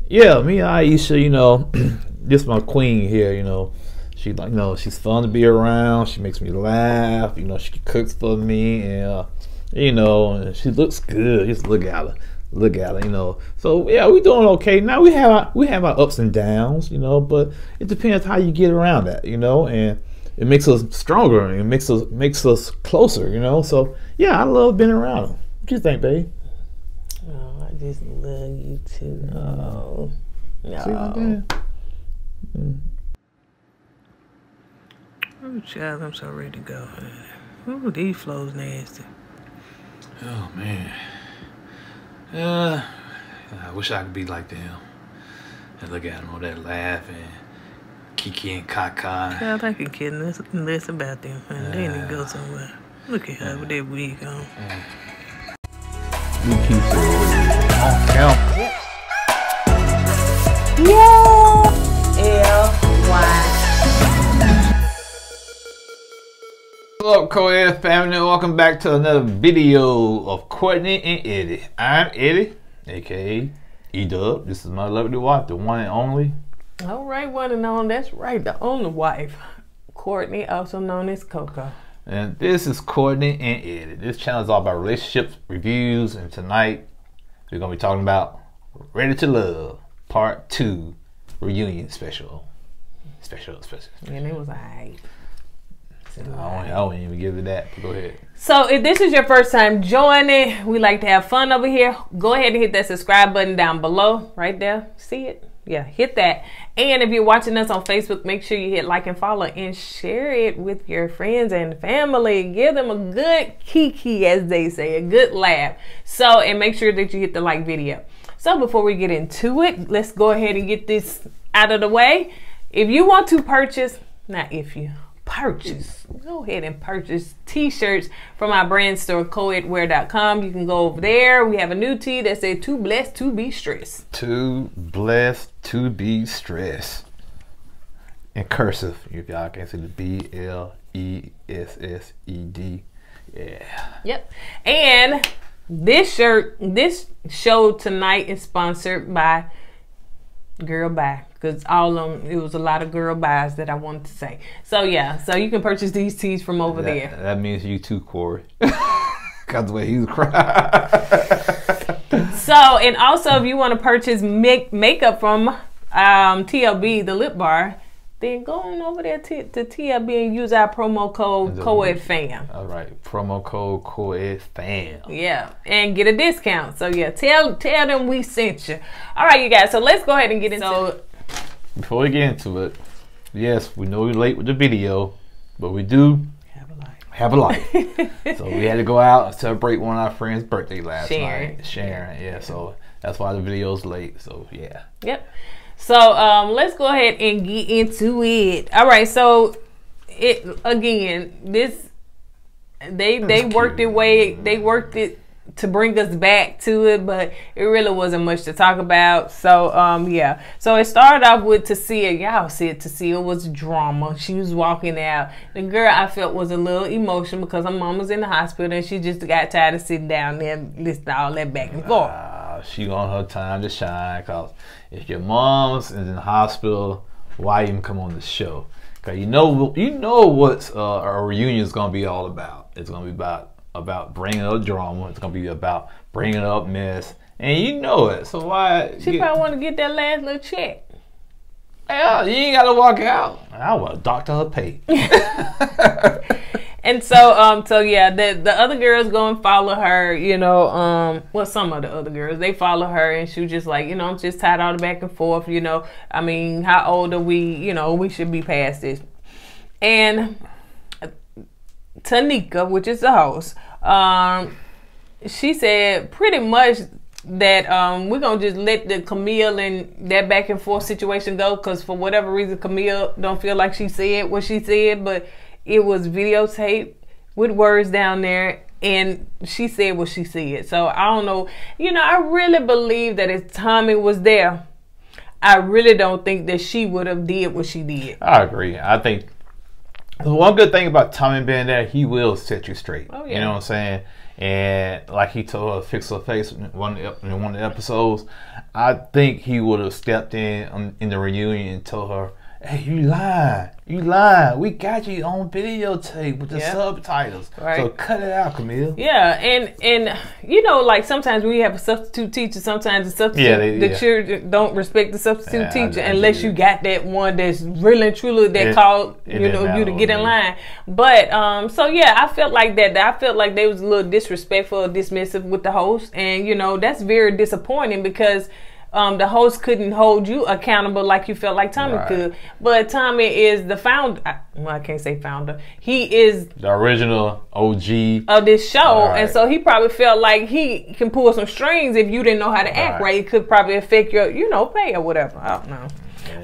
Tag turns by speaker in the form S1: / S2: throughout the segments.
S1: Yeah, me and Aisha, you know, this my queen here, you know. She like, you know, she's fun to be around. She makes me laugh. You know, she cooks for me, and you know, and she looks good. Just look at her, you know. So yeah, we doing okay. Now we have our ups and downs, you know, but it depends how you get around that, you know, and it makes us stronger and it makes us closer, you know. So yeah, I love being around her. What you think, babe?
S2: Oh, I just love you too. No. Oh, child, I'm so ready to go. Ooh, these flows nasty.
S1: Oh man. I wish I could be like them. And look at them all that laughing, Kiki and Kaka.
S2: Child, I could care less about them. And they need to go somewhere. Look at her with that wig on.
S1: We keep on count.
S2: LiQWYD.
S1: What's up, KOED family? Welcome back to another video of Kourtney and Eddie. I'm Eddie, aka E-Dub. This is my lovely wife, the one and only.
S2: All right, one and only. That's right, the only wife. Kourtney, also known as Coco.
S1: And this is Kourtney and Eddie. This channel is all about relationships, reviews, and tonight we're going to be talking about Ready to Love, Part 2, Reunion Special.
S2: And it was alright.
S1: I won't even give it that. Go ahead.
S2: So if this is your first time joining, we like to have fun over here. Go ahead and hit that subscribe button down below. Right there. See it? Yeah, hit that. And if you're watching us on Facebook, make sure you hit like and follow and share it with your friends and family. Give them a good kiki, as they say, a good laugh. So, and make sure that you hit the like video. So before we get into it, let's go ahead and get this out of the way. If you want to purchase, not if you purchase, go ahead and purchase t-shirts from our brand store, kourtneyandeddie.com. You can go over there. We have a new tee that says "Too blessed to be stressed."
S1: Too blessed to be stressed. In cursive, you y'all can see the BLESSED. Yeah. Yep.
S2: And this show tonight is sponsored by Girl Bye, because all of them, it was a lot of girl buys that I wanted to say. So yeah, so you can purchase these tees from over there.
S1: That means you too, Corey. Because the way he was crying.
S2: So, and also if you want to purchase makeup from TLB, the lip bar, then go on over there to TLB and use our promo code KOEDFAM.
S1: All right, promo code KOEDFAM.
S2: Yeah, and get a discount. So yeah, tell them we sent you. All right, you guys. So let's go ahead and get into it.
S1: Before we get into it, yes, we know we're late with the video, but we do have a life. So we had to go out and celebrate one of our friends' birthday last night. Sharon. Yeah, so that's why the video's late. So yeah. Yep.
S2: So let's go ahead and get into it. All right, so they worked it to bring us back to it, but it really wasn't much to talk about. So yeah, so it started off with Tasia. Y'all see Tasia was drama. She was walking out. The girl, I felt, was a little emotional because her mom was in the hospital and she just got tired of sitting down there and listening to all that back and forth.
S1: She want her time to shine, because if your mom's in the hospital, why even come on the show? Because you know what a reunion is going to be all about. It's going to be about bringing up drama. It's going to be about bringing up mess. And you know it. So why?
S2: She probably want to get that last little check.
S1: Yeah, you ain't got to walk out. I want to doctor her pay.
S2: And so, yeah, the other girls go and follow her, you know, well, some of the other girls, they follow her, and she was just like, you know, I'm just tired of all the back and forth, you know, I mean, how old are we, you know, we should be past this. And Tanika, which is the host, she said pretty much that we're going to just let the Camille and that back and forth situation go, because for whatever reason, Camille don't feel like she said what she said, but it was videotaped with words down there, and she said what she said. So I don't know. You know, I really believe that if Tommy was there, I really don't think that she would have did what she did.
S1: I agree. I think the one good thing about Tommy being there, he will set you straight. Oh, yeah. You know what I'm saying? And like he told her to fix her face in one of the episodes, I think he would have stepped in the reunion and told her, hey, you lied. You lied. We got you on videotape with the subtitles. Right. So cut it out, Camille.
S2: Yeah, and you know, like sometimes when you have a substitute teacher, sometimes the substitute the children don't respect the substitute teacher unless you got that one that's really and truly that called you to get in line. But so yeah, I felt like that. I felt like they was a little disrespectful or dismissive with the host, and you know that's very disappointing because the host couldn't hold you accountable like you felt like Tommy could. But Tommy is the founder. Well, I can't say founder. He is
S1: the original OG
S2: of this show. And so he probably felt like he can pull some strings if you didn't know how to act right. It could probably affect your, pay or whatever. I don't know.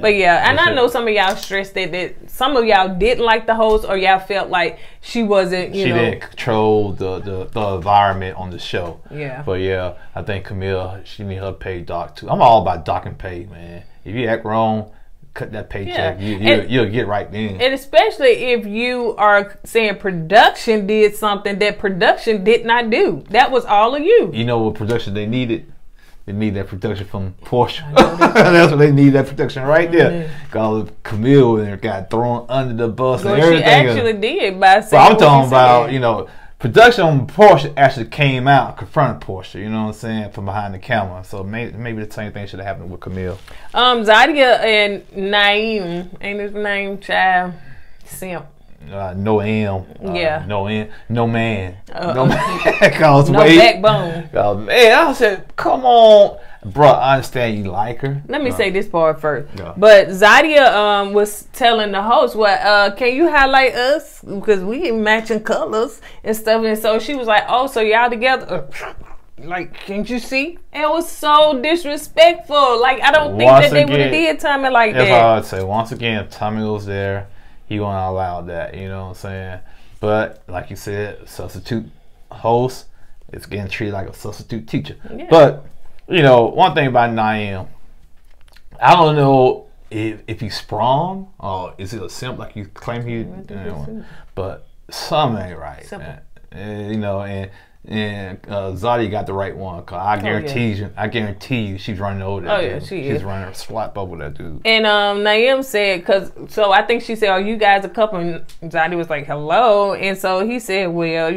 S2: But yeah, and I know some of y'all stressed that some of y'all didn't like the host, or y'all felt like she wasn't,
S1: she didn't control the environment on the show.
S2: Yeah.
S1: But yeah, I think Camille, she need her pay doc too. I'm all about doc and pay, man. If you act wrong, cut that paycheck. You'll get right then. And
S2: especially if you are saying production did something that production did not do. That was all of you.
S1: You know what production they needed? They need that protection from Porsche. That's what they need, that protection right there. Because Camille got thrown under the bus and everything.
S2: She actually did by saying.
S1: But I'm talking about, production on Porsche actually came out, confronted Porsche, you know what I'm saying, from behind the camera. So maybe the same thing should have happened with Camille.
S2: Zadia and Naeem, ain't his name, child? Simp.
S1: No M. No man. No man.
S2: No backbone.
S1: Man, I said, come on. Bro, I understand you like her.
S2: Let me say this part first. But Zadia was telling the host, can you highlight us? Because we matching colors and stuff. And so she was like, oh, so y'all together? Like, can't you see? It was so disrespectful. Like, I don't think that they would have did Tommy like that.
S1: That's all I'd say. Once again, if Tommy was there, he wouldn't allow that, you know what I'm saying? But like you said, substitute host is getting treated like a substitute teacher. Yeah. But one thing about Naeem, I don't know if he's sprung or is it a simp like you claim he, but something ain't right, man. And Zadia got the right one, cause I guarantee you, she's running over that dude. She's running a slap over that dude.
S2: And Naeem said, so I think she said, "Are you guys a couple?" And Zadia was like, "Hello," and so he said, "Well,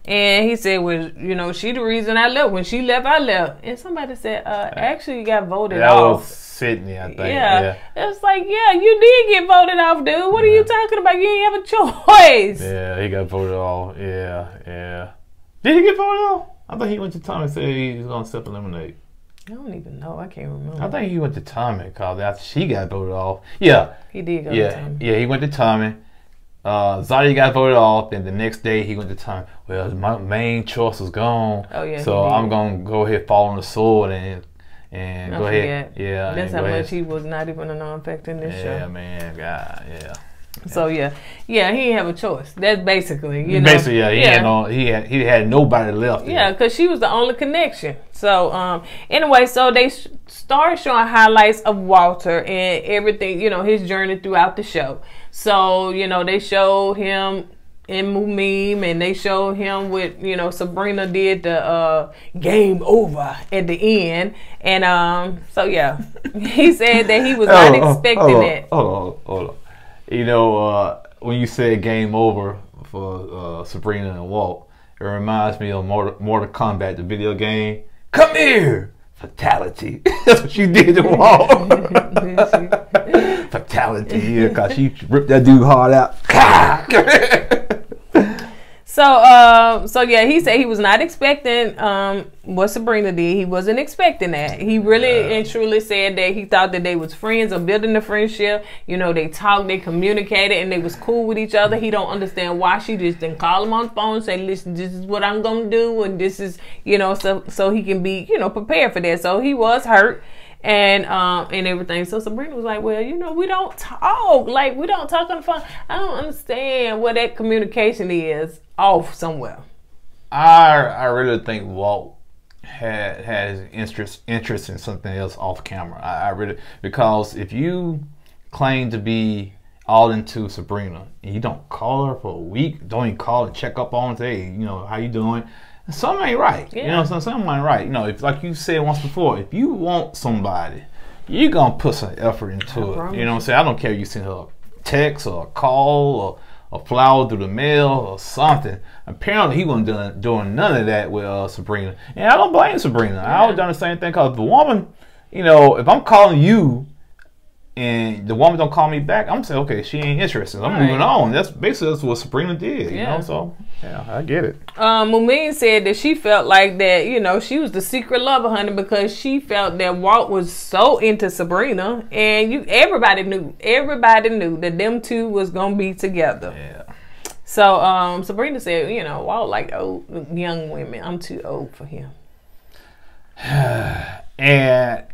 S2: and he said, "Well, she the reason I left. When she left, I left." And somebody said, "Actually, you got voted off."
S1: That was Sydney, I think.
S2: Yeah. It's like, yeah, you did get voted off, dude. What are you talking about? You ain't have a choice.
S1: Yeah, he got voted off. Yeah. Did he get voted off? I thought he went to Tommy and said he was going to step eliminate.
S2: I don't even know. I can't remember.
S1: I think he went to Tommy because after she got voted off. Yeah.
S2: He did go to Tommy.
S1: Yeah, he went to Tommy. Zadia got voted off. Then the next day he went to Tommy. Well, my main choice was gone.
S2: Oh, yeah.
S1: So I'm going to go ahead and fall on the sword and go ahead. Yeah.
S2: That's how much he was not even a non-factor in this show.
S1: Yeah, man. God, yeah.
S2: So yeah, he didn't have a choice. That's basically,
S1: Basically, he had nobody left.
S2: Yeah, because she was the only connection. So anyway, so they started showing highlights of Walter and everything, his journey throughout the show. So they showed him in Mumim, and they showed him with Sabrina did the game over at the end, and so yeah, he said that he was not expecting that.
S1: Hold on. When you said game over for Sabrina and Walt, it reminds me of Mortal Kombat, the video game. Come here! Fatality. That's what she did to Walt. Fatality, yeah, because she ripped that dude hard out.
S2: So yeah, he said he was not expecting what Sabrina did. He wasn't expecting that. He really and truly said that he thought that they was friends or building a friendship. They talked, they communicated, and they was cool with each other. He don't understand why she just didn't call him on the phone and say, "Listen, this is what I'm gonna do," and this is so he can be prepared for that. So he was hurt. And everything. So Sabrina was like, well, we don't talk. Like, we don't talk on the phone. I don't understand what that communication is off somewhere.
S1: I really think Walt had his interest in something else off camera. I really, because if you claim to be all into Sabrina, and you don't call her for a week, don't even call and check up on, say, hey, you know, how you doing? Something ain't right.
S2: Yeah.
S1: You know what I'm saying? Something ain't right. You know, if, like you said once before, if you want somebody, you're gonna put some effort into it. You know what I'm saying? I don't care if you send her a text or a call or a flower through the mail or something. Apparently, he wasn't doing none of that with Sabrina, and I don't blame Sabrina.
S2: Yeah.
S1: I always done the same thing, because the woman, you know, if I'm calling you and the woman don't call me back, I'm saying, okay, she ain't interested. I'm moving on. That's basically what Sabrina did, you know? So, yeah, I get it.
S2: Mumin said that she felt like that, you know, she was the secret lover, honey, because she felt that Walt was so into Sabrina, and everybody knew that them two was going to be together.
S1: Yeah.
S2: So, Sabrina said, you know, Walt like old young women. I'm too old for him.
S1: And,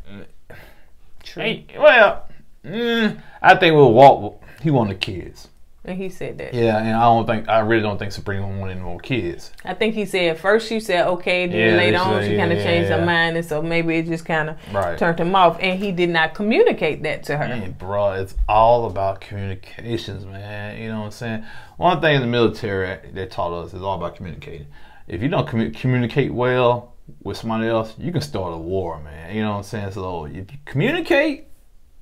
S2: True.
S1: well, I think with Walt, he wanted kids.
S2: And he said that.
S1: Yeah, and I really don't think Sabrina wanted any more kids.
S2: I think he said first she said okay, then later on she kind of changed her mind, and so maybe it just kind of turned him off, and he did not communicate that to her.
S1: Man, bro, it's all about communications, man. You know what I'm saying? One thing in the military they taught us is all about communicating. If you don't communicate well with somebody else, you can start a war, man. You know what I'm saying? So if you communicate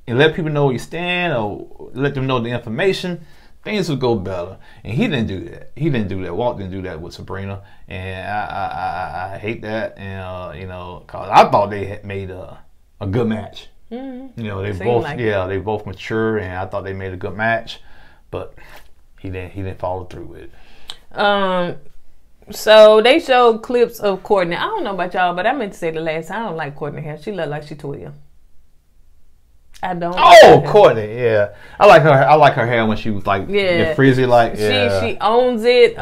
S1: and let people know where you stand, or let them know the information, things would go better. And he didn't do that. He didn't do that. Walt didn't do that with Sabrina, and I hate that. And you know, cause I thought they had made a good match. Mm-hmm. You know, they both they both mature, and I thought they made a good match, but he didn't follow through with it.
S2: So they showed clips of Kourtney. I don't know about y'all, but I meant to say the last time, I don't like Kourtney hair. She look like she 12. I don't.
S1: Oh, Kourtney, yeah. I like her hair when she was like frizzy, like
S2: she owns it.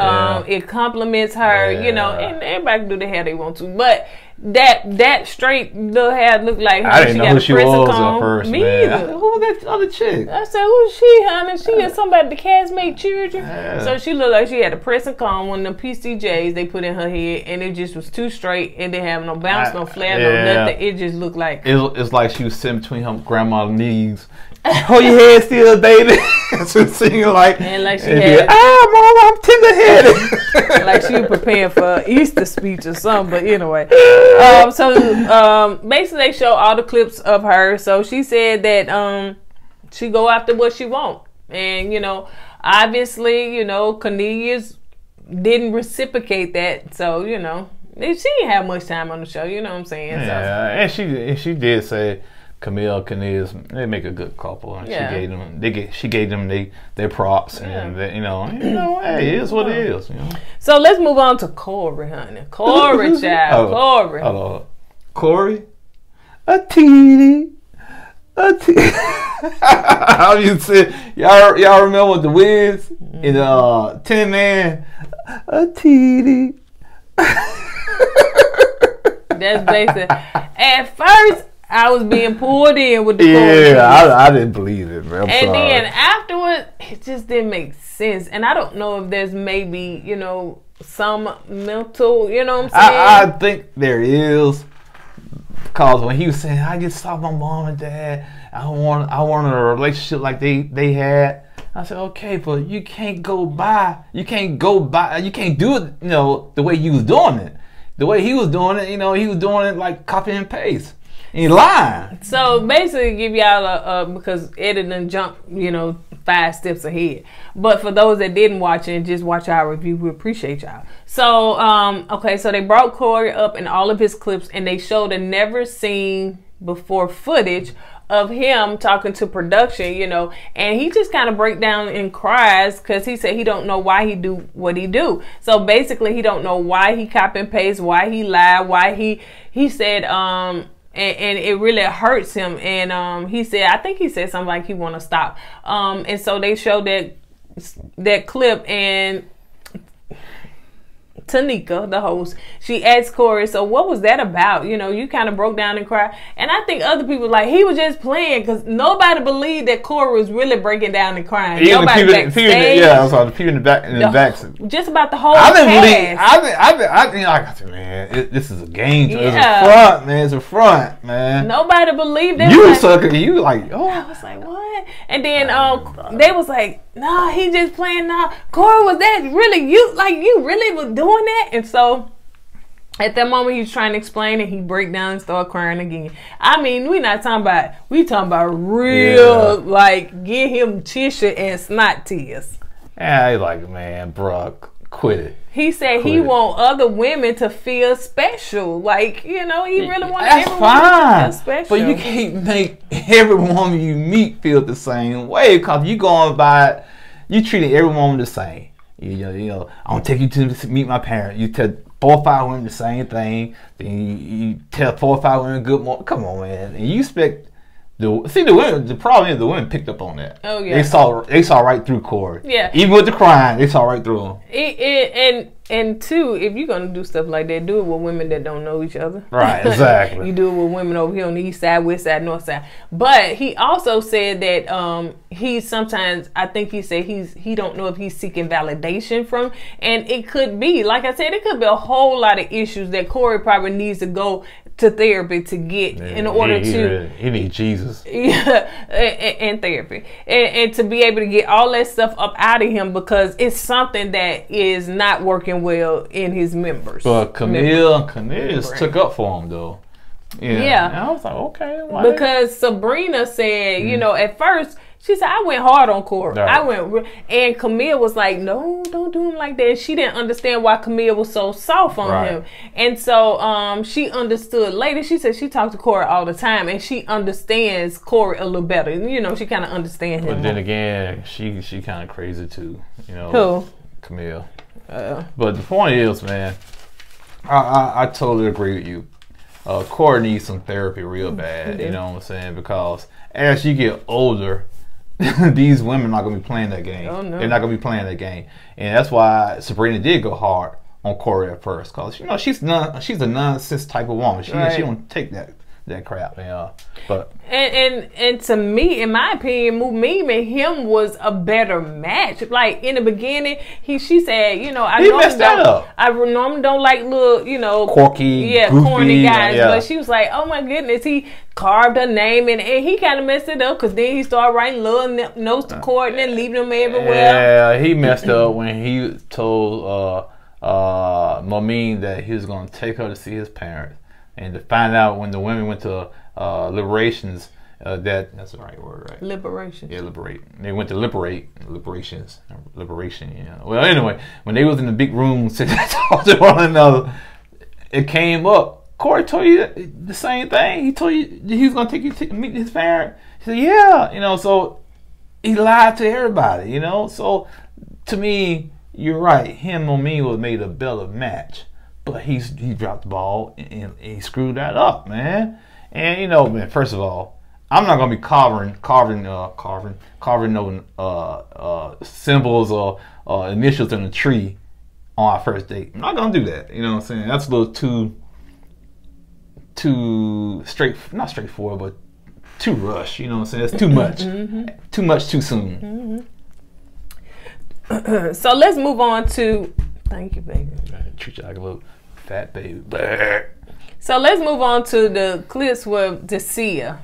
S2: It compliments her, you know, and everybody can do the hair they want to, but that straight little hair looked like her.
S1: I didn't know who she was at first. Me either. Who was that other chick?
S2: I said, who's she, honey? She is somebody the castmate children. Yeah. So she looked like she had a press and comb, one of them PCJs they put in her head, and it just was too straight, and didn't have no bounce, no flare, no nothing. It just looked like
S1: it's like she was sitting between her grandma's knees. Hold your head still, baby. She was singing like,
S2: and like she had,
S1: Mom, I'm tender-headed.
S2: like she was preparing for Easter speech or something. But anyway, basically they show all the clips of her. So she said that she go after what she want, and you know, obviously, you know, Cornelius didn't reciprocate that. So you know, she didn't have much time on the show. You know what I'm saying?
S1: Yeah, so. And she did say Camille, Cornelius, they make a good couple, and she gave them their props, and they, you know, hey, it is what it is, you know.
S2: So let's move on to Corey, honey. Corey, child, Corey.
S1: Corey, a teeny. How you say? Y'all remember the Wiz in Tin Man? A teeny.
S2: That's basic. At first, I was being pulled in with the
S1: I didn't believe it, man.
S2: Then afterwards, it just didn't make sense. And I don't know if there's maybe, you know, some mental, you know what I'm saying?
S1: I think there is. Because when he was saying, I just saw my mom and dad, I wanted a relationship like they had. I said, okay, but you can't do it, you know, the way he was doing it. The way he was doing it, you know, he was doing it like copy and paste. He lying.
S2: So basically, give y'all because Eddie done jumped, you know, 5 steps ahead. But for those that didn't watch it and just watch our review, we appreciate y'all. So okay, so they brought Corey up in all of his clips, and they showed a never seen before footage of him talking to production, you know, and he just kind of break down and cries because he said he don't know why he do what he do. So basically, he don't know why he copy and paste, why he lied, why he said and it really hurts him. And he said, I think he said something like he want to stop. And so they showed that clip, and Tanika, the host, she asked Corey, so what was that about? You know, you kind of broke down and cried. And I think other people like, he was just playing, because nobody believed that Corey was really breaking down and crying.
S1: Even
S2: nobody backstage.
S1: Yeah, I saw the people in the back.
S2: Just about the whole
S1: I
S2: cast.
S1: I said, man, this is a game. It's a front, man. It's a front, man.
S2: Nobody believed that.
S1: You sucker. You like, oh.
S2: I was like, what? And then they was like, nah, he just playing. Nah, Corey, was that really you? Like, you really was doing that? And so at that moment, he was trying to explain it. He break down and start crying again. I mean, we talking about real, like, get him tissue and snot tears.
S1: Yeah, he's like, man, bro, quit it.
S2: He said he want other women to feel special. Like, you know, he really wanted everyone to feel special.
S1: But you can't make every woman you meet feel the same way, because you going by, you treating every woman the same. You know, I'm gonna take you to meet my parents. You tell 4 or 5 women the same thing. Then you tell 4 or 5 women good morning. Come on, man. And you expect the women. The problem is the women picked up on that.
S2: Oh yeah.
S1: They saw right through Corey.
S2: Yeah.
S1: Even with the crying, they saw right through him.
S2: And two, if you're gonna do stuff like that, do it with women that don't know each other.
S1: Right, exactly.
S2: You do it with women over here on the east side, west side, north side. But he also said that he sometimes, I think he said he don't know if he's seeking validation from, and it could be, like I said, it could be a whole lot of issues that Corey probably needs to go to therapy to get in order to.
S1: He needs Jesus.
S2: Yeah, and therapy, and to be able to get all that stuff up out of him, because it's something that is not working well in his members.
S1: But Camille took up for him though. Yeah. And I was like, okay, why?
S2: Because Sabrina said, you know, at first she said, I went hard on Corey.
S1: Right.
S2: And Camille was like, no, don't do him like that. She didn't understand why Camille was so soft on him. And so she understood later. She said she talked to Corey all the time, and she understands Corey a little better. You know, she kind of understands him.
S1: But then again, she kind of crazy too. You know,
S2: who?
S1: Camille. But the point is, man, I totally agree with you. Corey needs some therapy real bad. You know what I'm saying? Because as you get older, these women are not going to be playing that game.
S2: Oh, no.
S1: They're not going to be playing that game. And that's why Sabrina did go hard on Corey at first. Because, you know, she's a nonsense type of woman. She don't take that crap. But
S2: and to me, in my opinion, Mumim and him was a better match. Like in the beginning, she said, you know, I normally don't like little, you know,
S1: quirky,
S2: goofy, corny guys. But she was like, oh my goodness, he carved her name and he kind of messed it up, because then he started writing little notes to Courtney and leaving them everywhere.
S1: Yeah, he messed up when he told Mumim that he was going to take her to see his parents. And to find out when the women went to liberations, that's the right word, right?
S2: Liberation.
S1: Yeah, liberate. They went to liberation. Yeah. Well, anyway, when they was in the big room sitting talking to one another, it came up. Corey told you the same thing. He told you he was gonna take you to meet his parents. He said, yeah, you know. So he lied to everybody, you know. So to me, you're right. Him and me was made a better match. But he dropped the ball and he screwed that up, man. And you know, man, first of all, I'm not gonna be carving no symbols or initials in the tree on our first date. I'm not gonna do that. You know what I'm saying? That's a little too not straightforward, but too rush. You know what I'm saying? It's too much. Too much too soon.
S2: So let's move on to. Thank you, baby.
S1: Treat you like a little fat baby.
S2: So let's move on to the clips with Tasia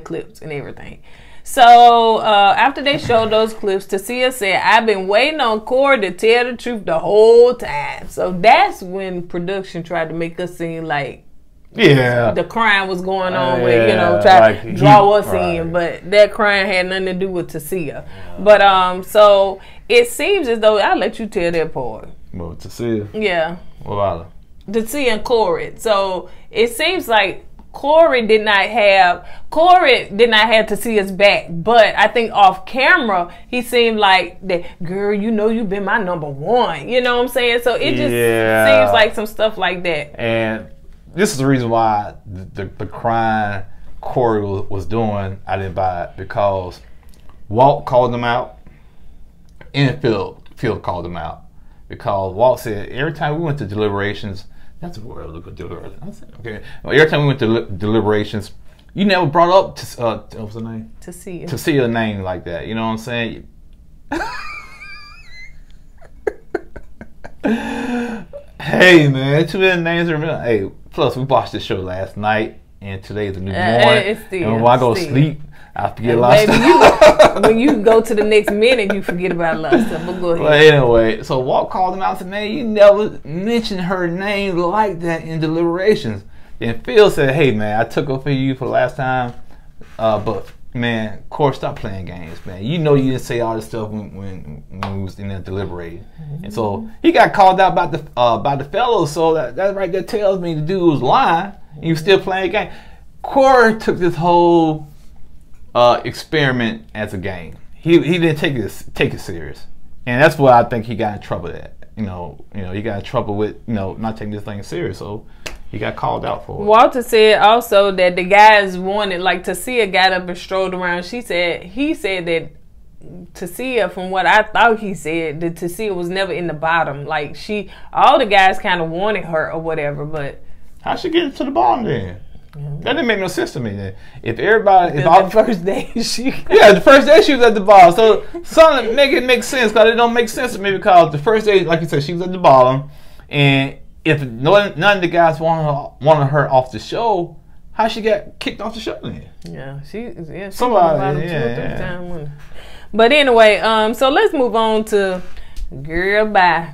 S2: clips and everything. So after they showed those clips, Tasia said, I've been waiting on Corey to tell the truth the whole time. So that's when production tried to make us seem like the crime was going on with, you know, try to draw us in. But that crime had nothing to do with Tasia. But so it seems as though, I'll let you tell that part.
S1: Well, Tasia?
S2: Yeah.
S1: What about her?
S2: Tasia and Corey. So it seems like Corey did not have Tasia's back, but I think off camera he seemed like that, girl, you know you've been my number one. You know what I'm saying? So it just seems like some stuff like that.
S1: And this is the reason why the crime Corey was doing, I didn't buy it, because Walt called them out and Phil called them out. because Walt said every time we went to deliberations, that's a word. Look at deliberations. I said, okay. Well, every time we went to deliberations, you never brought up what's her name? To see her name like that. You know what I'm saying? Hey man, too many names to remember. Hey, plus we watched this show last night, and today's a new morning. And when I go to sleep, I forget a lot of stuff.
S2: When you go to the next minute, you forget about a lot of stuff. But go ahead.
S1: Well, anyway, so Walt called him out and said, "Man, you never mentioned her name like that in deliberations." And Phil said, "Hey man, I took her for you for the last time, but man, Court, stop playing games, man. You know you didn't say all this stuff when we was in there deliberating." And so he got called out by the fellows. So that right there tells me the dude was lying. He was still playing a game. Court took this whole experiment as a game. He didn't take it serious, and that's what I think he got in trouble at. You know, he got in trouble with not taking this thing serious. So he got called out for it.
S2: Walter said also that the guys wanted, like, Tasia got up and strolled around. He said that Tasia, from what I thought he said, that Tasia was never in the bottom. Like, all the guys kind of wanted her or whatever, but
S1: how'd she get to the bottom then? That didn't make no sense to me then.
S2: The first day
S1: the first day she was at the bottom. So something make it make sense, because it don't make sense to me, because the first day, like you said, she was at the bottom, and if none of the guys wanted her off the show, how she got kicked off the show then?
S2: She
S1: somebody,
S2: times. But anyway, so let's move on to Girl Bye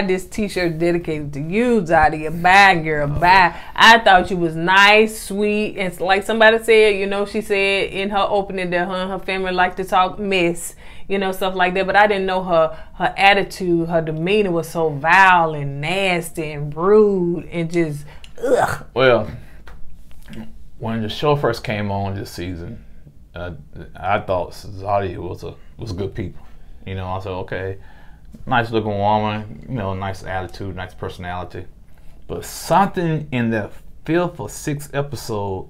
S2: this t-shirt dedicated to you, Zadia. Bye, girl, bye. I thought you was nice, sweet, and like somebody said, she said in her opening that her and her family like to talk mess, stuff like that. But I didn't know her attitude, her demeanor was so vile and nasty and rude and just ugh.
S1: Well, when the show first came on this season, I thought Zadia was good people. I said, okay, nice looking woman, nice attitude, nice personality. But something in that fifth or sixth episode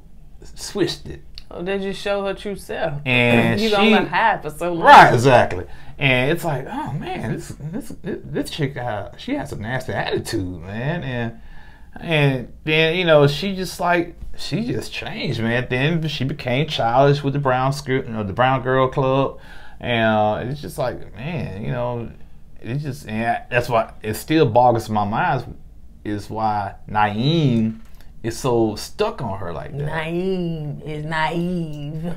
S1: switched it.
S2: Oh, they just show her true self.
S1: And
S2: you don't let hide for so long.
S1: Right, exactly. And it's like, oh man, this chick, she has a nasty attitude, man. And then she just changed, man. Then she became childish with the brown girl club. And it's just like, man, and that's why it still boggles my mind is why Naeem is so stuck on her like that.
S2: Naeem is naive.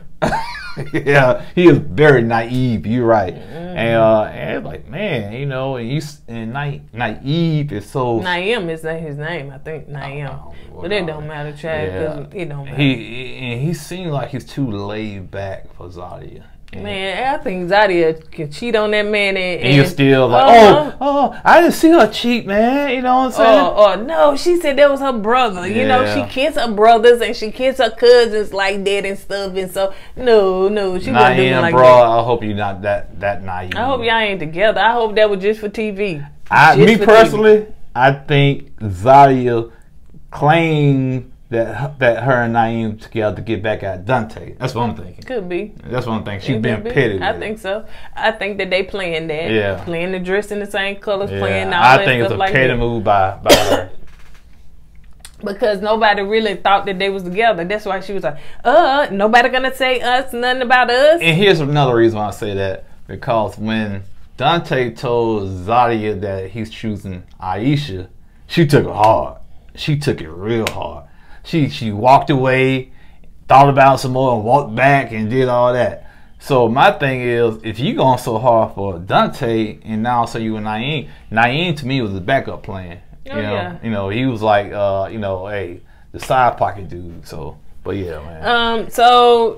S1: Yeah, he is very naive. You're right. And like, man, and naive is so.
S2: Naeem is his name, I think. Naeem, but it don't matter, Chad. Because it don't matter.
S1: He seems like he's too laid back for Zadia.
S2: Man, I think Zadia can cheat on that man, and
S1: you're still like, I didn't see her cheat, man. You know what I'm saying?
S2: No, she said that was her brother. She kissed her brothers and she kissed her cousins like that and stuff. And so, no, she wasn't doing like that.
S1: I hope you're not that naive.
S2: I hope y'all ain't together. I hope that was just for TV.
S1: Me personally, I think Zadia claimed that her and Naeem together to get back at Dante. That's what I'm thinking.
S2: Could be.
S1: That's what I'm thinking. She's been petty.
S2: I think so. I think that they playing that.
S1: Yeah.
S2: Playing the dress in the same colors, playing all that stuff like that.
S1: I think it's a petty move by her.
S2: Because nobody really thought that they was together. That's why she was like, nobody gonna say nothing about us.
S1: And here's another reason why I say that. Because when Dante told Zadia that he's choosing Aisha, she took it hard. She took it real hard. She walked away, thought about some more, and walked back and did all that. So my thing is, if you going so hard for Dante, and now say you and Naeem to me was the backup plan. He was like, hey, the side pocket dude. So, but yeah, man.
S2: So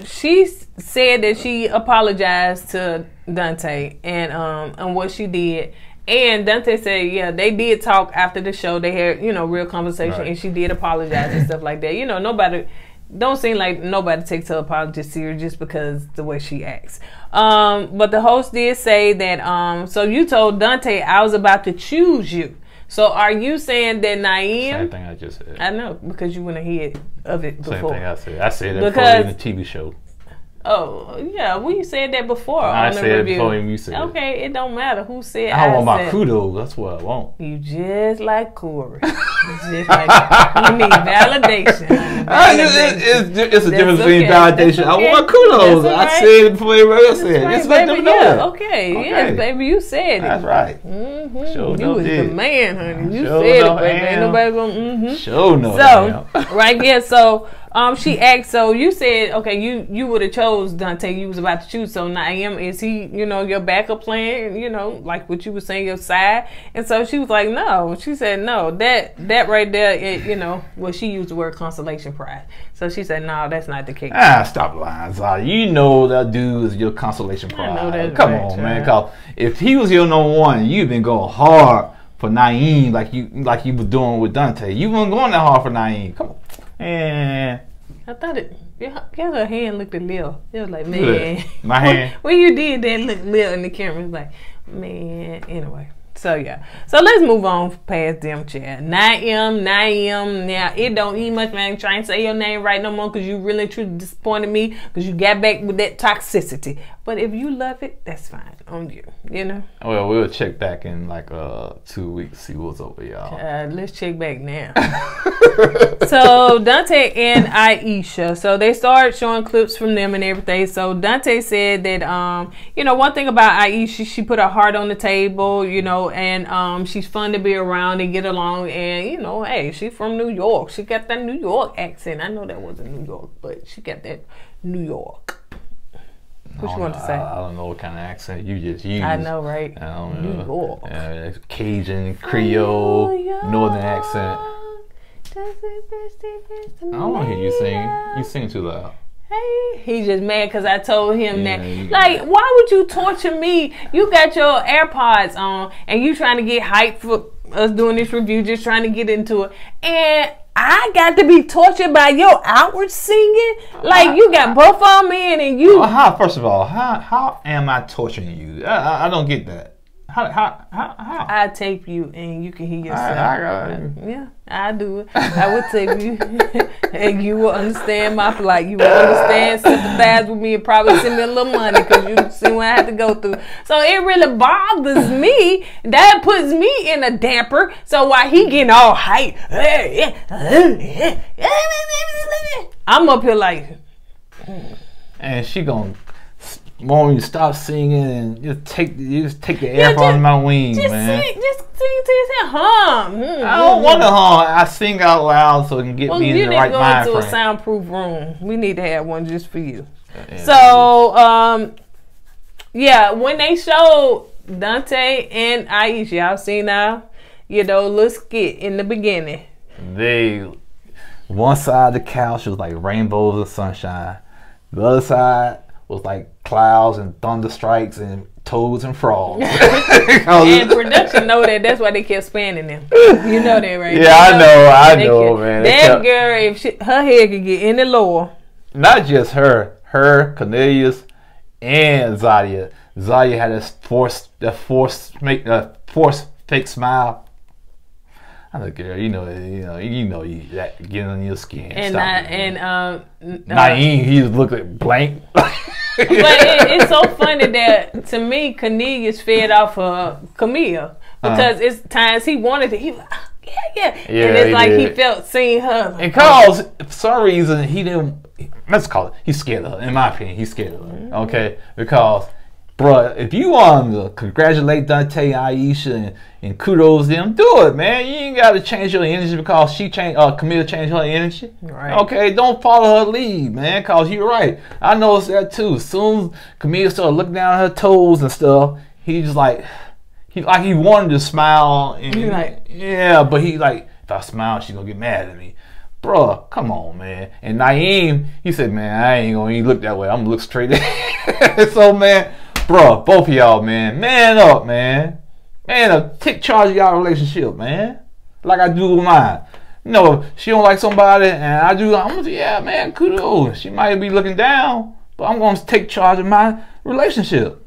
S2: she said that she apologized to Dante and what she did. And Dante said, yeah, they did talk after the show. They had, real conversation, right. And she did apologize and stuff like that. Nobody, don't seem like nobody takes her apology serious just because the way she acts. But the host did say that, so you told Dante I was about to choose you. So are you saying that Naeem?
S1: Same thing I just said.
S2: I know, because you went ahead of it before.
S1: Same thing I said. I said that before in the TV show.
S2: Oh, yeah, we said that before.
S1: I
S2: on the
S1: said
S2: review.
S1: it before you said it.
S2: Okay, it don't matter who said.
S1: I want my
S2: said.
S1: kudos. That's what I want.
S2: You just like Corey. Just like that. You need validation.
S1: It's a difference between validation. I want kudos. I said it before everybody else said it. Just let them know that.
S2: Okay, yes, baby, you said it.
S1: That's right.
S2: Sure you was the man, honey. You
S1: sure
S2: said it, baby. Ain't nobody gonna.
S1: Sure no.
S2: So, right here, so. She asked, so you said, okay, you would have chose Dante, you was about to choose, so Naim, is he, your backup plan, like what you were saying, your side? And so she was like, no. She said, no, that right there, well, she used the word consolation prize. So she said, no, that's not the case.
S1: Stop lying, Zaya. You know that dude is your consolation prize.
S2: I know that's
S1: Come
S2: right,
S1: on, man, because if he was your number one, you've been going hard for Naim like you was doing with Dante. You weren't going that hard for Naim. Come on. And
S2: I thought her hand looked a little. It was like, man.
S1: My hand.
S2: When you did that, look little in the camera. It was like, man. Anyway. So, yeah. So, let's move on past them, Chad. Naim. Now, it don't eat much, man. Try and say your name right no more because you really truly disappointed me because you got back with that toxicity. But if you love it, that's fine on you, Well,
S1: we'll check back in like 2 weeks, see what's over, y'all.
S2: Let's check back now. So Dante and Aisha, so they started showing clips from them and everything. So Dante said that one thing about Aisha, she put her heart on the table, and she's fun to be around and get along, and hey, she's from New York. She got that New York accent. I know that wasn't New York, but she got that New York. What you want to say?
S1: I don't know what kind of accent you just used.
S2: I know, right?
S1: I don't know.
S2: New York.
S1: Cajun, Creole, Northern accent. I don't want to hear you sing. You sing too loud.
S2: Hey, he's just mad because I told him that. Like, why would you torture me? You got your AirPods on and you trying to get hyped for us doing this review, just trying to get into it. And I got to be tortured by your outward singing? Like, you got both of them in and you...
S1: First of all, how am I torturing you? I don't get that. How?
S2: I tape you and you can hear yourself. Yeah, I do it. I would tape you and you will understand my plight. You will understand, sympathize with me, and probably send me a little money because you see what I have to go through. So it really bothers me. That puts me in a damper. So while he getting all hype, I'm up here like...
S1: And she gonna... want me to stop singing and just take the air from my wings, man.
S2: Just sing to yourself. Hum.
S1: I don't want to hum. I sing out loud so it can get me in the right mind frame.
S2: You need to go into a soundproof room. We need to have one just for you. Yeah. So, when they showed Dante and Aisha, y'all seen now, little skit in the beginning.
S1: One side of the couch was like rainbows and sunshine. The other side was like clouds and thunder strikes and toads and frogs.
S2: And production know that. That's why they kept spanning them. You know that, right?
S1: Yeah, I know, man.
S2: That girl, if her head could get any lower.
S1: Not just her, Cornelius, and Zadia. Zadia had this forced fake smile. I look, girl, you know that getting on your skin. Naim, he just looked like blank.
S2: But it's so funny that to me, Cornelius fed off of Camille because it's times he wanted to. He was like, yeah, and it's like he felt seeing her.
S1: And cause for some reason he didn't. Let's call it. He's scared of her. In my opinion, he's scared of her. Okay, because. Bruh, if you want to congratulate Dante, Aisha, and kudos them, do it, man. You ain't got to change your energy because Camille changed her energy.
S2: Right.
S1: Okay, don't follow her lead, man, because you're right. I noticed that too. As soon as Camille started looking down at her toes and stuff, he just he wanted to smile. And, yeah, but he like, if I smile, she's going to get mad at me. Bruh, come on, man. And Naim, he said, man, I ain't going to even look that way. I'm going to look straight at So, man, bruh, both of y'all, man up, man. Man up, take charge of y'all relationship, man. Like I do with mine. If she don't like somebody and I do, I'm gonna say, yeah, man, kudos. She might be looking down, but I'm gonna take charge of my relationship.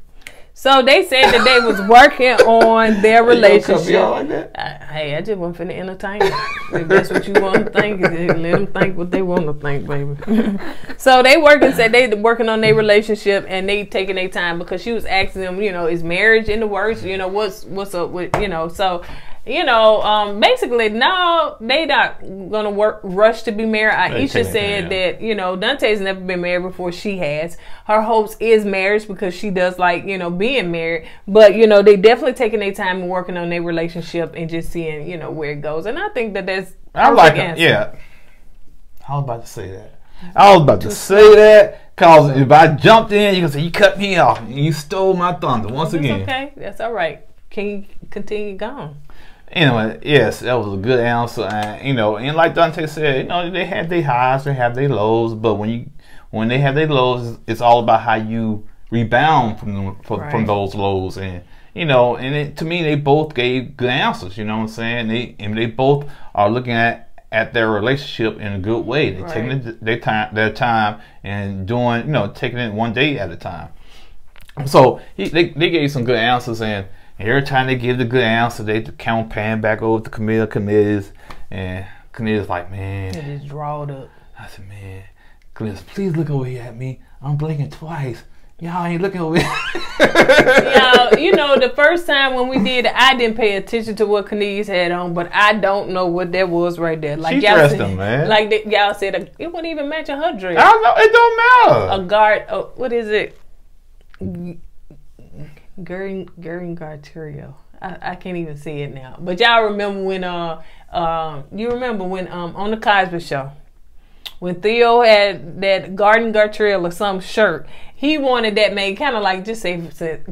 S2: So they said that they was working on their relationship.
S1: Like that?
S2: Hey, I just wasn't finna entertain it. If that's what you want to think, let them think what they want to think, baby. So they said they working on their relationship and they taking their time because she was asking them, you know, is marriage in the works? You know, what's up with, you know, so. You know, basically, no, they not gonna rush to be married. Aisha said that, you know, Dante's never been married before she has. Her hopes is marriage because she does like, you know, being married. But, you know, they definitely taking their time and working on their relationship and just seeing, you know, where it goes. And I think that that's
S1: I like it. Yeah. I was about to say that. Because if I jumped in, you can say, you cut me off. And you stole my thunder once again.
S2: Okay, that's all right. Can you continue going?
S1: Anyway, yes, that was a good answer, and you know, and like Dante said, you know, they had their highs, they have their lows, but when they have their lows, it's all about how you rebound from those lows, and you know, and to me, they both gave good answers. You know what I'm saying? They both are looking at their relationship in a good way. They're taking their time and doing, you know, taking it one day at a time. So they gave some good answers, and every time they give the good answer, they count pan back over to Camilla's, and Camilla's like, man.
S2: It just drawed up.
S1: I said, man, Camilla's, please look over here at me. I'm blinking twice. Y'all ain't looking over here.
S2: Y'all, you know, the first time when we did it, I didn't pay attention to what Camilla's had on, but I don't know what that was right there. Like
S1: she dressed them, man.
S2: Like y'all said, it wouldn't even match her dress.
S1: I don't know. It don't matter.
S2: A guard, what is it? Garterio. I can't even see it now. But y'all remember when on the Cosby Show, when Theo had that Garterio or some shirt, he wanted that made kind of like, just say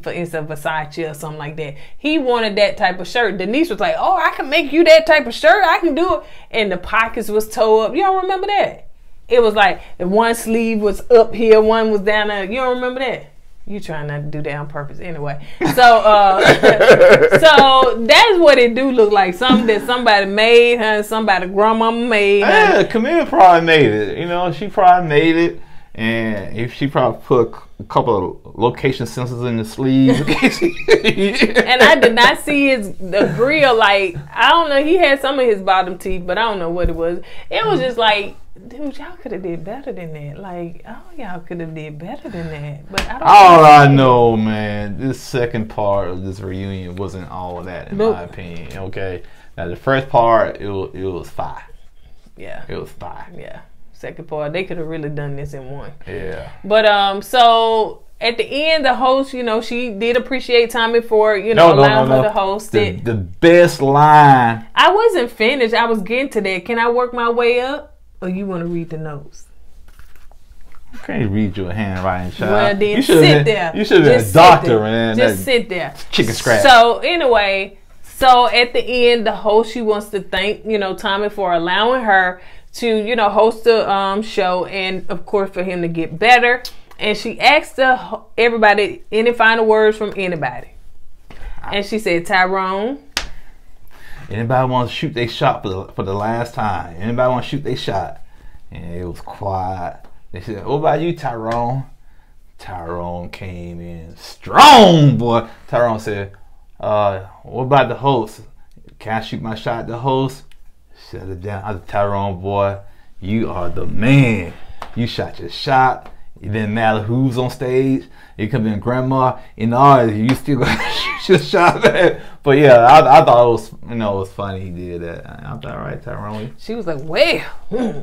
S2: for instance Versace or something like that. He wanted that type of shirt. Denise was like, oh, I can make you that type of shirt. I can do it. And the pockets was towed up. Y'all remember that? It was like the one sleeve was up here, one was down there. You don't remember that? You trying not to do that on purpose anyway. So so that's what it do look like. Something that somebody made, huh? Somebody grandmama made.
S1: Yeah, Camilla probably made it. You know, she probably made it. And if she probably put a couple of location sensors in the sleeves.
S2: And I did not see the grill. Like, I don't know. He had some of his bottom teeth, but I don't know what it was. It was just like, dude, y'all could have did better than that. Like, y'all could have did better than that. But I don't.
S1: All I know, man, this second part of this reunion wasn't all of that, in my opinion. Okay, now the first part, it was fire. Yeah, it was fire.
S2: Yeah, second part, they could have really done this in one.
S1: Yeah.
S2: But so at the end, the host, you know, she did appreciate Tommy for, you know, allowing her to host it.
S1: The best line.
S2: I wasn't finished. I was getting to that. Can I work my way up? Or you want to read the notes?
S1: I can't read your handwriting, child.
S2: Well, then sit there.
S1: You should have been a doctor, man.
S2: Just sit there.
S1: Chicken scratch.
S2: So anyway, so at the end, the host, she wants to thank, you know, Tommy for allowing her to, you know, host the show, and of course for him to get better. And she asked everybody any final words from anybody. And she said, Tyrone.
S1: Anybody want to shoot their shot for the last time? Anybody want to shoot their shot? And it was quiet. They said, what about you, Tyrone? Tyrone came in strong, boy. Tyrone said, what about the host? Can I shoot my shot at the host? Shut it down. I said, Tyrone, boy, you are the man. You shot your shot. It didn't matter who's on stage. It could have been grandma in the audience. You still got to shoot your shot at. But yeah, I thought it was, you know, it was funny he did that. I thought, all right, Tyrone.
S2: She was like, well,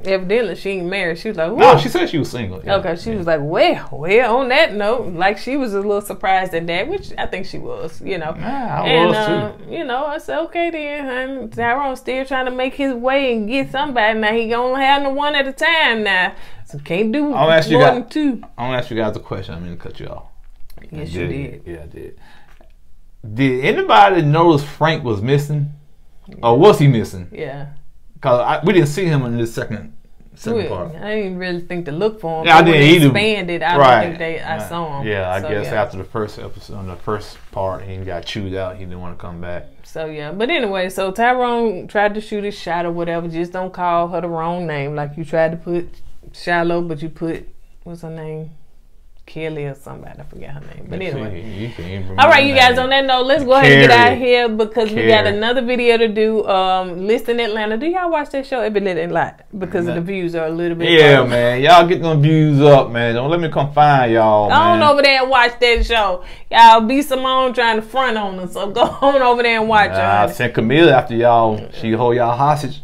S2: evidently she ain't married. She was like,
S1: no, she said she was single. Yeah.
S2: Okay, she was like, well, on that note, like she was a little surprised at that, which I think she was, you know.
S1: Yeah, I was too.
S2: You know, I said, okay then, honey. Tyrone's still trying to make his way and get somebody. Now he gonna have the one at a time now. So can't do more than two.
S1: I'm gonna ask you guys a question. I'm gonna cut you off.
S2: Yes, you did.
S1: Yeah, I did. Did anybody notice Frank was missing? Or was he missing?
S2: Yeah.
S1: Because we didn't see him in this second part.
S2: I didn't really think to look for him.
S1: Yeah, I didn't either.
S2: Expanded, I don't think I saw him.
S1: Yeah, I guess after the first episode, on the first part, he got chewed out. He didn't want to come back.
S2: So yeah, but anyway, so Tyrone tried to shoot his shot or whatever. Just don't call her the wrong name. Like you tried to put Shiloh, but you put, what's her name? Kelly or somebody. I forget her name. But anyway.
S1: You
S2: all right, you guys, on that note, let's go ahead and get out of here because we got another video to do. Listen Atlanta. Do y'all watch that show? It been a lot because of the views are a little bit low.
S1: Man. Y'all get them views up, man. Don't let me come find y'all, man.
S2: Go on over there and watch that show. Y'all be Simone trying to front on us, so go on over there and watch
S1: I sent Camille after y'all. She hold y'all hostage.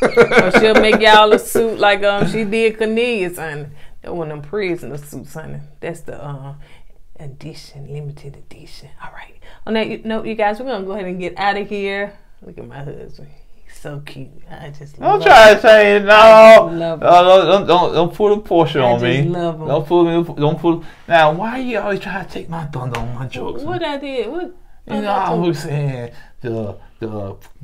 S2: So she'll make y'all a suit like she did Cornelius, honey. That one of them prisoner suits, honey. That's the edition, limited edition. All right. On that note, you guys, we're gonna go ahead and get out of here. Look at my husband. He's so cute. I just love him.
S1: Don't try to say it, no. Don't put a portion on me.
S2: I just love him.
S1: Don't put. Now, why you always try to take my thunder on my jokes?
S2: What I did? What?
S1: You know, I was saying I'm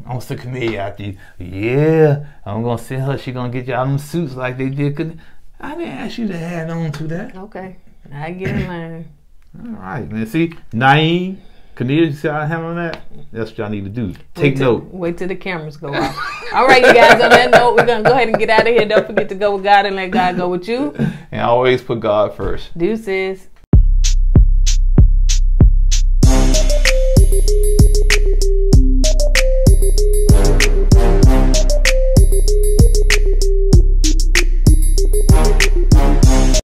S1: gonna stick me after you. Yeah, I'm gonna send her. She gonna get y'all them suits like they did. I didn't ask you to add on to that.
S2: Okay, I get in line.
S1: All right, man. See, Naeem, Cornelia, you see how I handle that? That's what y'all need to do. Take note.
S2: Wait till the cameras go off. All right, you guys. On that note, we're gonna go ahead and get out of here. Don't forget to go with God and let God go with you.
S1: And always put God first.
S2: Deuces.